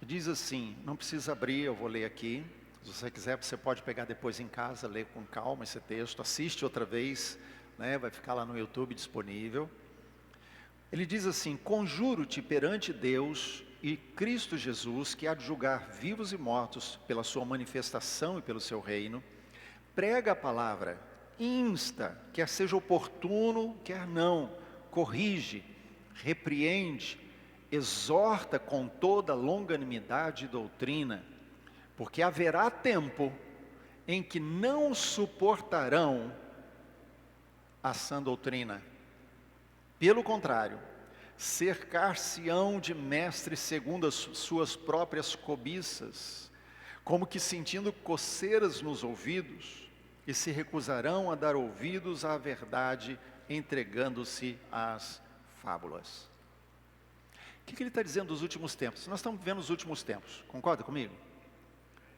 Diz assim, não precisa abrir, eu vou ler aqui. Se você quiser, você pode pegar depois em casa, ler com calma esse texto, assiste outra vez, vai ficar lá no YouTube disponível. Ele diz assim, conjuro-te perante Deus e Cristo Jesus, que há de julgar vivos e mortos pela sua manifestação e pelo seu reino, prega a palavra, insta, quer seja oportuno, quer não, corrige, repreende, exorta com toda longanimidade e doutrina, porque haverá tempo em que não suportarão a sã doutrina. Pelo contrário, cercar-se-ão de mestres segundo as suas próprias cobiças, como que sentindo coceiras nos ouvidos, e se recusarão a dar ouvidos à verdade, entregando-se às fábulas. O que ele está dizendo dos últimos tempos? Nós estamos vivendo os últimos tempos, concorda comigo?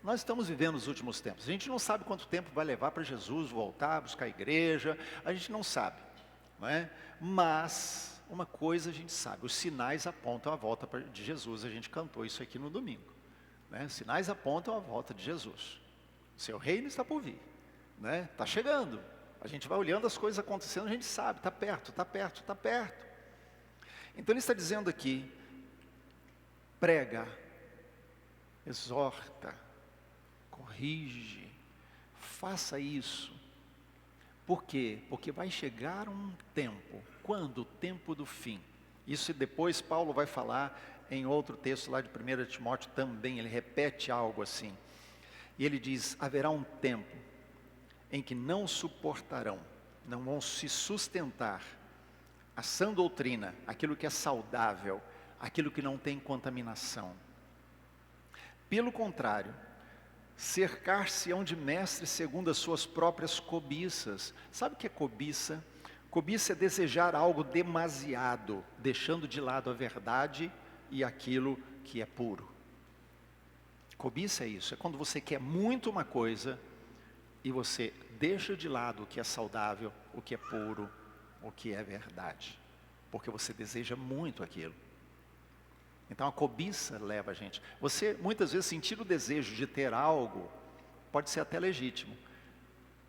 Nós estamos vivendo os últimos tempos. A gente não sabe quanto tempo vai levar para Jesus voltar, buscar a igreja, a gente não sabe, não é? Mas uma coisa a gente sabe, os sinais apontam a volta de Jesus, a gente cantou isso aqui no domingo, né? Sinais apontam a volta de Jesus, seu reino está por vir, né? Está chegando, a gente vai olhando as coisas acontecendo, a gente sabe, está perto, está perto, está perto. Então ele está dizendo aqui, prega, exorta, corrige, faça isso. Por quê? Porque vai chegar um tempo, quando? O tempo do fim. Isso depois Paulo vai falar em outro texto lá de 1 Timóteo também, ele repete algo assim. E ele diz, haverá um tempo em que não suportarão, não vão se sustentar a sã doutrina, aquilo que é saudável, aquilo que não tem contaminação. Pelo contrário, cercar-se-ão de mestres segundo as suas próprias cobiças. Sabe o que é cobiça? Cobiça é desejar algo demasiado, deixando de lado a verdade e aquilo que é puro. Cobiça é isso, é quando você quer muito uma coisa e você deixa de lado o que é saudável, o que é puro, o que é verdade, porque você deseja muito aquilo. Então a cobiça leva a gente. Você muitas vezes sentir o desejo de ter algo, pode ser até legítimo,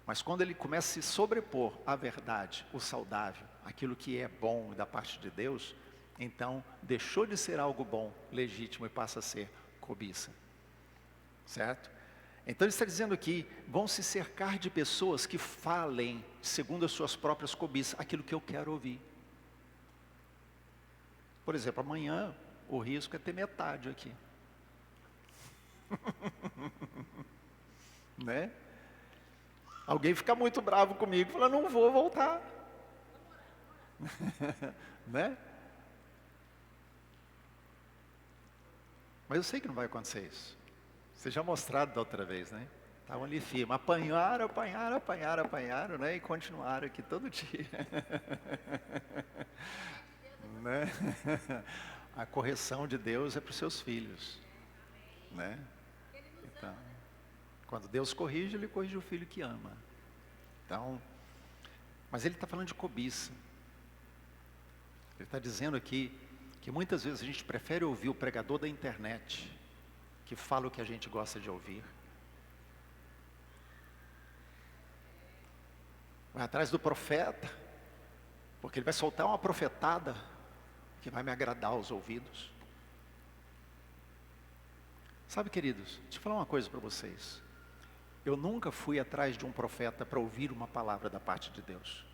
mas quando ele começa a se sobrepor à verdade, o saudável, aquilo que é bom da parte de Deus, então deixou de ser algo bom, legítimo, e passa a ser cobiça. Certo? Então ele está dizendo aqui, vão se cercar de pessoas que falem segundo as suas próprias cobiças, aquilo que eu quero ouvir. Por exemplo, amanhã o risco é ter metade aqui. Né? Alguém fica muito bravo comigo, fala, não vou voltar. Né? Mas eu sei que não vai acontecer isso. Você já mostrado da outra vez, né? Estavam ali firmes, apanharam, né? E continuaram aqui todo dia. Né? A correção de Deus é para os seus filhos, né? Então, quando Deus corrige, Ele corrige o filho que ama. Então, mas Ele está falando de cobiça. Ele está dizendo aqui que muitas vezes a gente prefere ouvir o pregador da internet, que fala o que a gente gosta de ouvir. Vai atrás do profeta, porque ele vai soltar uma profetada que vai me agradar aos ouvidos. Sabe, queridos, deixa eu falar uma coisa para vocês. Eu nunca fui atrás de um profeta para ouvir uma palavra da parte de Deus.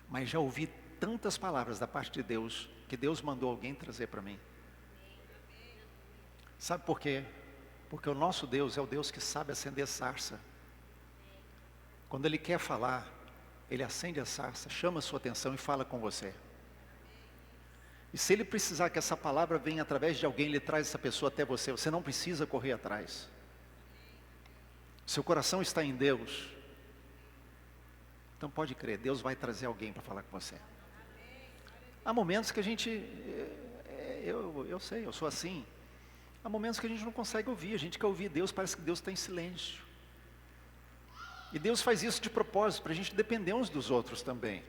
Mas já ouvi tantas palavras da parte de Deus, que Deus mandou alguém trazer para mim. Sabe por quê? Porque o nosso Deus é o Deus que sabe acender sarça. Quando Ele quer falar, Ele acende a sarça, chama a sua atenção e fala com você. E se Ele precisar que essa palavra venha através de alguém, Ele traz essa pessoa até você. Você não precisa correr atrás. Seu coração está em Deus. Então pode crer, Deus vai trazer alguém para falar com você. Há momentos que a gente, eu sei, eu sou assim. Há momentos que a gente não consegue ouvir, a gente quer ouvir Deus, parece que Deus está em silêncio. E Deus faz isso de propósito, para a gente depender uns dos outros também.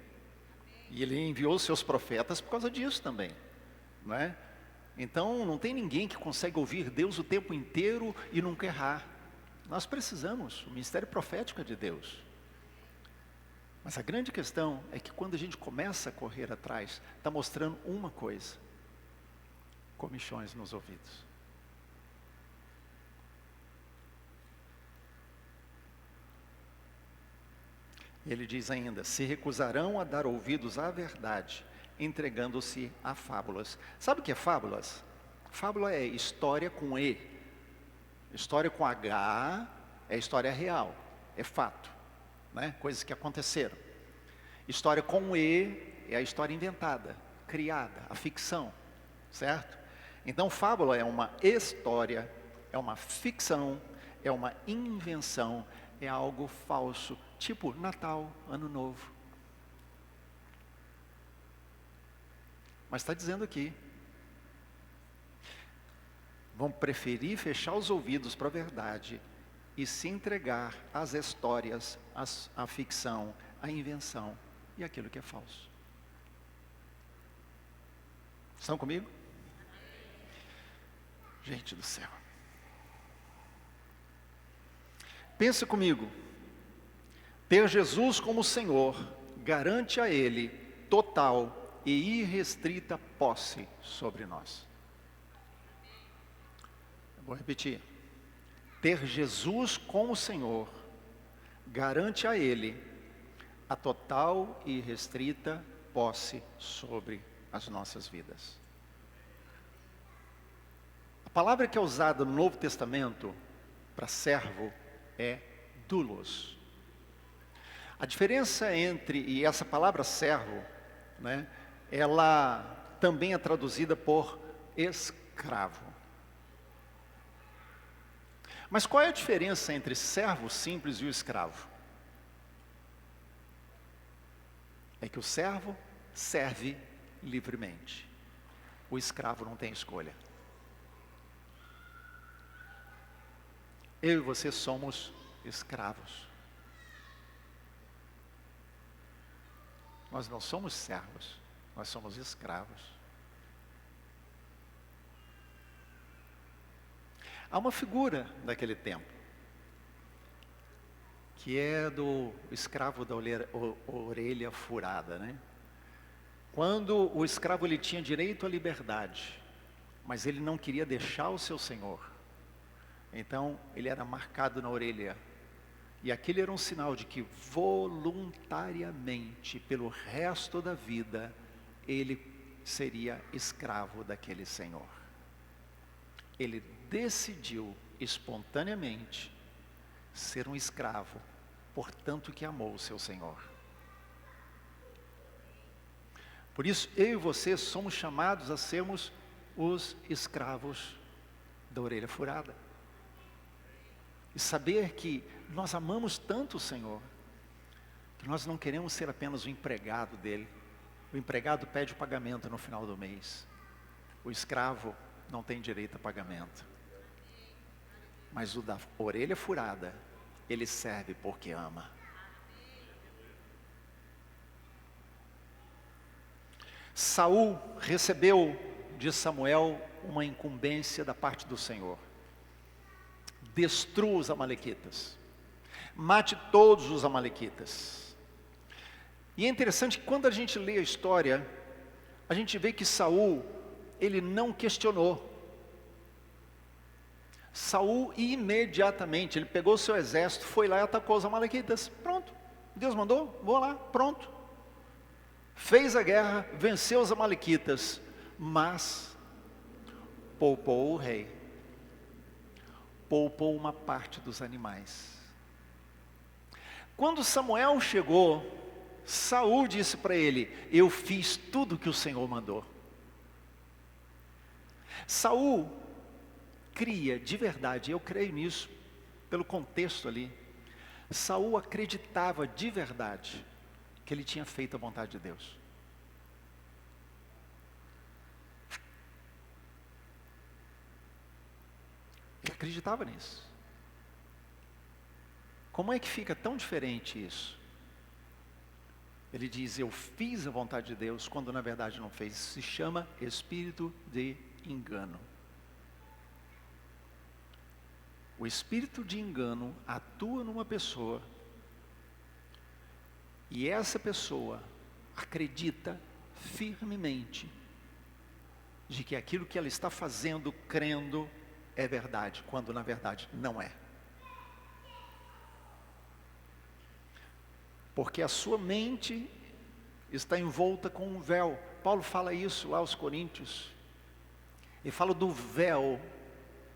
E Ele enviou os seus profetas por causa disso também, não é? Então não tem ninguém que consegue ouvir Deus o tempo inteiro e nunca errar. Nós precisamos, o ministério profético é de Deus. Mas a grande questão é que quando a gente começa a correr atrás, está mostrando uma coisa: comichões nos ouvidos. E ele diz ainda, se recusarão a dar ouvidos à verdade, entregando-se a fábulas. Sabe o que é fábulas? Fábula é história com E. História com H é história real, é fato, né? Coisas que aconteceram. História com E é a história inventada, criada, a ficção, certo? Então fábula é uma história, é uma ficção, é uma invenção, é algo falso, tipo Natal, Ano Novo. Mas está dizendo aqui, vão preferir fechar os ouvidos para a verdade e se entregar às histórias, à ficção, à invenção e aquilo que é falso. Estão comigo? Gente do céu. Pensa comigo. Ter Jesus como Senhor garante a Ele total e irrestrita posse sobre nós. Vou repetir. Ter Jesus como Senhor garante a Ele a total e irrestrita posse sobre as nossas vidas. A palavra que é usada no Novo Testamento para servo é doulos. A diferença entre, e essa palavra servo, né, ela também é traduzida por escravo. Mas qual é a diferença entre servo simples e o escravo? É que o servo serve livremente. O escravo não tem escolha. Eu e você somos escravos. Nós não somos servos, nós somos escravos. Há uma figura daquele tempo, que é do escravo da orelha furada, né? Quando o escravo ele tinha direito à liberdade, mas ele não queria deixar o seu senhor, então ele era marcado na orelha. E aquele era um sinal de que voluntariamente, pelo resto da vida, ele seria escravo daquele senhor. Ele decidiu espontaneamente ser um escravo, portanto que amou o seu senhor. Por isso, eu e você somos chamados a sermos os escravos da orelha furada. E saber que nós amamos tanto o Senhor, que nós não queremos ser apenas o empregado dele. O empregado pede o pagamento no final do mês. O escravo não tem direito a pagamento. Mas o da orelha furada, ele serve porque ama. Saul recebeu de Samuel uma incumbência da parte do Senhor. Destrua os amalequitas. Mate todos os amalequitas. E é interessante que quando a gente lê a história, a gente vê que Saul, ele não questionou. Saul imediatamente, ele pegou o seu exército, foi lá e atacou os amalequitas. Pronto, Deus mandou, vou lá, pronto. Fez a guerra, venceu os amalequitas, mas poupou o rei. Poupou uma parte dos animais. Quando Samuel chegou, Saul disse para ele: eu fiz tudo o que o Senhor mandou. Saul cria de verdade, eu creio nisso, pelo contexto ali. Saul acreditava de verdade que ele tinha feito a vontade de Deus. Ele acreditava nisso. Como é que fica tão diferente isso? Ele diz: eu fiz a vontade de Deus, quando na verdade não fez. Isso se chama espírito de engano. O espírito de engano atua numa pessoa, e essa pessoa acredita firmemente de que aquilo que ela está fazendo, crendo, é verdade, quando na verdade não é. Porque a sua mente está envolta com um véu. Paulo fala isso lá aos Coríntios. Ele fala do véu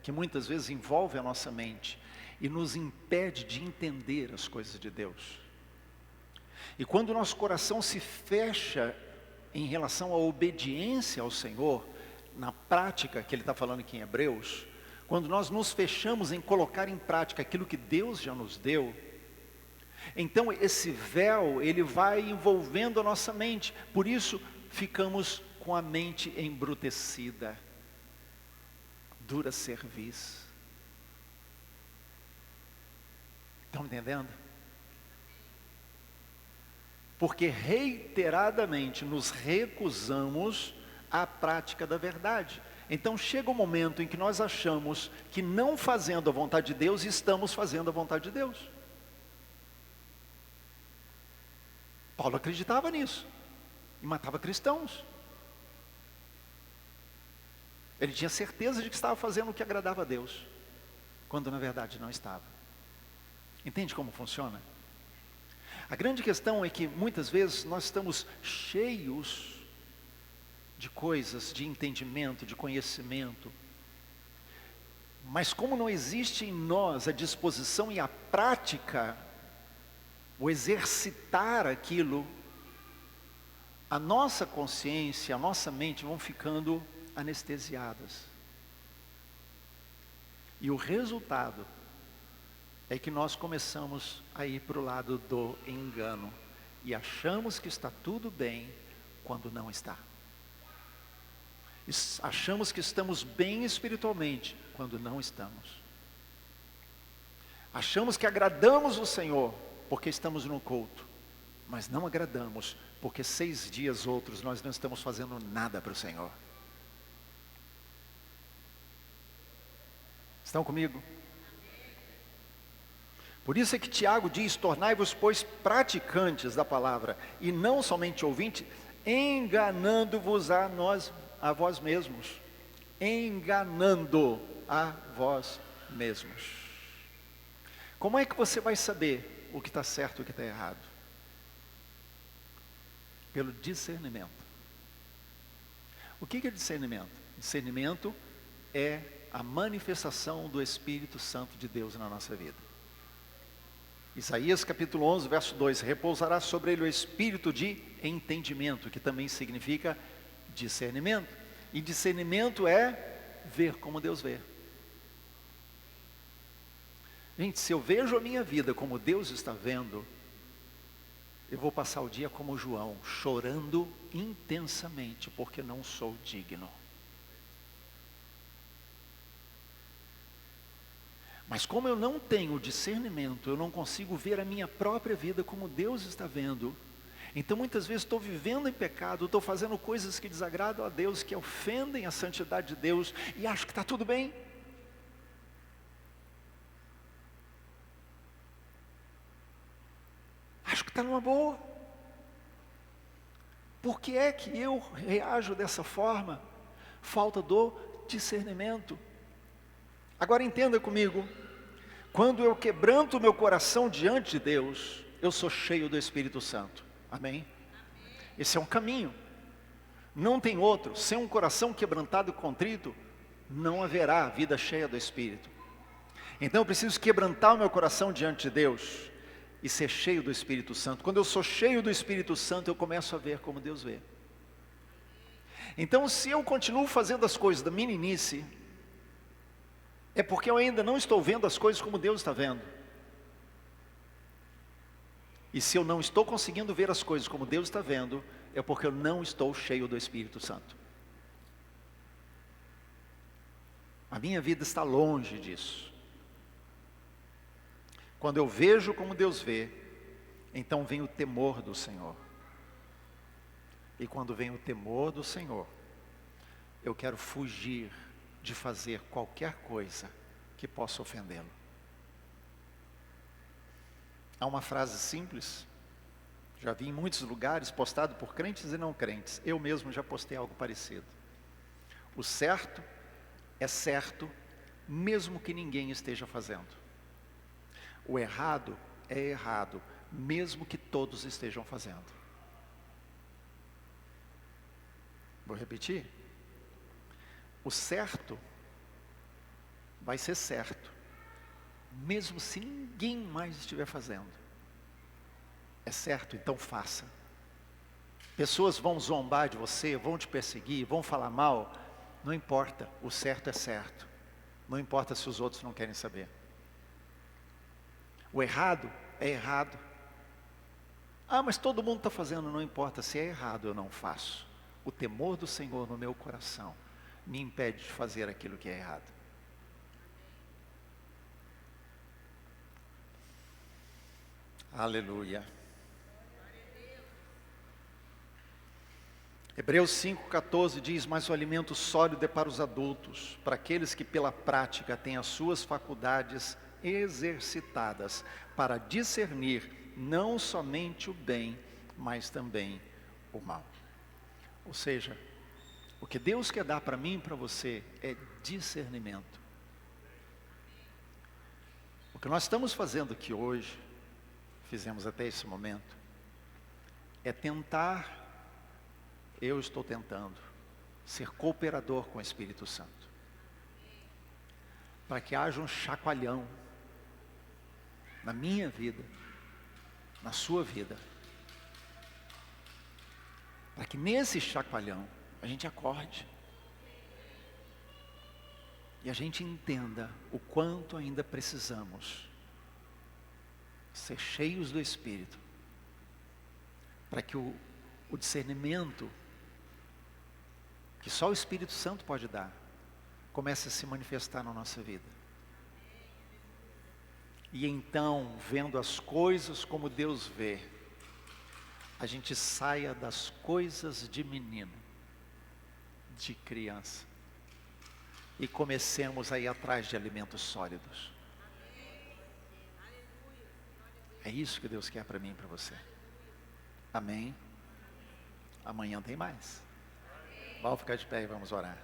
que muitas vezes envolve a nossa mente e nos impede de entender as coisas de Deus. E quando o nosso coração se fecha em relação à obediência ao Senhor, na prática que ele está falando aqui em Hebreus, quando nós nos fechamos em colocar em prática aquilo que Deus já nos deu, então esse véu, ele vai envolvendo a nossa mente. Por isso, ficamos com a mente embrutecida. Dura cerviz. Estão entendendo? Porque reiteradamente nos recusamos à prática da verdade. Então chega um momento em que nós achamos que não fazendo a vontade de Deus, estamos fazendo a vontade de Deus. Paulo acreditava nisso e matava cristãos. Ele tinha certeza de que estava fazendo o que agradava a Deus, quando na verdade não estava. Entende como funciona? A grande questão é que muitas vezes nós estamos cheios de coisas, de entendimento, de conhecimento, mas como não existe em nós a disposição e a prática, o exercitar aquilo, a nossa consciência, a nossa mente vão ficando anestesiadas. E o resultado é que nós começamos a ir para o lado do engano e achamos que está tudo bem quando não está. Achamos que estamos bem espiritualmente quando não estamos. Achamos que agradamos o Senhor porque estamos no culto, mas não agradamos porque 6 dias outros nós não estamos fazendo nada para o Senhor. Estão comigo? Por isso é que Tiago diz: tornai-vos, pois, praticantes da palavra, e não somente ouvintes, enganando-vos a vós mesmos. Enganando a vós mesmos. Como é que você vai saber o que está certo e o que está errado? Pelo discernimento. O que é discernimento? Discernimento é a manifestação do Espírito Santo de Deus na nossa vida. Isaías capítulo 11, verso 2: repousará sobre ele o espírito de entendimento, que também significa discernimento. E discernimento é ver como Deus vê. Gente, se eu vejo a minha vida como Deus está vendo, eu vou passar o dia como João, chorando intensamente, porque não sou digno. Mas como eu não tenho discernimento, eu não consigo ver a minha própria vida como Deus está vendo. Então muitas vezes estou vivendo em pecado, estou fazendo coisas que desagradam a Deus, que ofendem a santidade de Deus, e acho que está tudo bem. Acho que está numa boa. Por que é que eu reajo dessa forma? Falta do discernimento. Agora entenda comigo, quando eu quebranto o meu coração diante de Deus, eu sou cheio do Espírito Santo, amém? Esse é um caminho, não tem outro. Sem um coração quebrantado e contrito, não haverá vida cheia do Espírito. Então eu preciso quebrantar o meu coração diante de Deus e ser cheio do Espírito Santo. Quando eu sou cheio do Espírito Santo, eu começo a ver como Deus vê. Então se eu continuo fazendo as coisas da meninice, é porque eu ainda não estou vendo as coisas como Deus está vendo. E se eu não estou conseguindo ver as coisas como Deus está vendo, é porque eu não estou cheio do Espírito Santo. A minha vida está longe disso. Quando eu vejo como Deus vê, então vem o temor do Senhor. E quando vem o temor do Senhor, eu quero fugir de fazer qualquer coisa que possa ofendê-lo. Há uma frase simples, já vi em muitos lugares, postado por crentes e não crentes. Eu mesmo já postei algo parecido. O certo é certo, mesmo que ninguém esteja fazendo. O errado é errado, mesmo que todos estejam fazendo. Vou repetir. O certo vai ser certo, mesmo se ninguém mais estiver fazendo. É certo, então faça. Pessoas vão zombar de você, vão te perseguir, vão falar mal. Não importa, o certo é certo. Não importa se os outros não querem saber. O errado é errado. Ah, mas todo mundo está fazendo, não importa. Se é errado, eu não faço. O temor do Senhor no meu coração me impede de fazer aquilo que é errado. Aleluia. Hebreus 5,14 diz: mas o alimento sólido é para os adultos, para aqueles que pela prática têm as suas faculdades exercitadas para discernir não somente o bem, mas também o mal. Ou seja, o que Deus quer dar para mim e para você é discernimento. O que nós estamos fazendo aqui hoje, fizemos até esse momento, é eu estou tentando ser cooperador com o Espírito Santo, para que haja um chacoalhão na minha vida, na sua vida, para que nesse chacoalhão a gente acorde e a gente entenda o quanto ainda precisamos ser cheios do Espírito, para que o discernimento, que só o Espírito Santo pode dar, comece a se manifestar na nossa vida. E então, vendo as coisas como Deus vê, a gente saia das coisas de menino, de criança, e comecemos a ir atrás de alimentos sólidos. É isso que Deus quer para mim e para você. Amém? Amanhã tem mais. Vamos ficar de pé e vamos orar.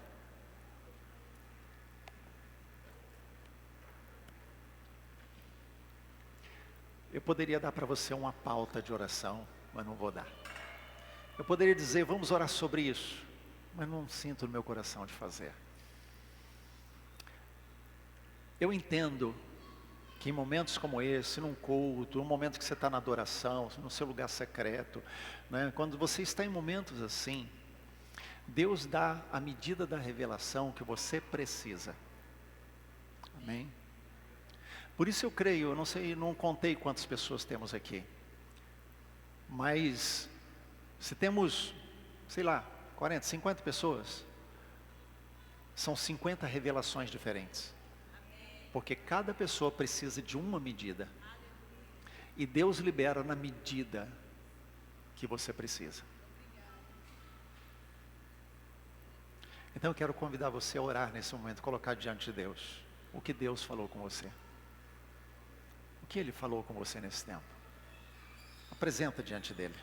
Eu poderia dar para você uma pauta de oração, mas não vou dar. Eu poderia dizer, vamos orar sobre isso, mas não sinto no meu coração de fazer. Eu entendo que em momentos como esse, num culto, num momento que você está na adoração, no seu lugar secreto, né, quando você está em momentos assim, Deus dá a medida da revelação que você precisa. Amém? Por isso eu creio, eu não sei, não contei quantas pessoas temos aqui, mas se temos, sei lá, 40, 50 pessoas, são 50 revelações diferentes. Porque cada pessoa precisa de uma medida. E Deus libera na medida que você precisa. Então eu quero convidar você a orar nesse momento, colocar diante de Deus o que Deus falou com você. O que Ele falou com você nesse tempo. Apresenta diante dEle.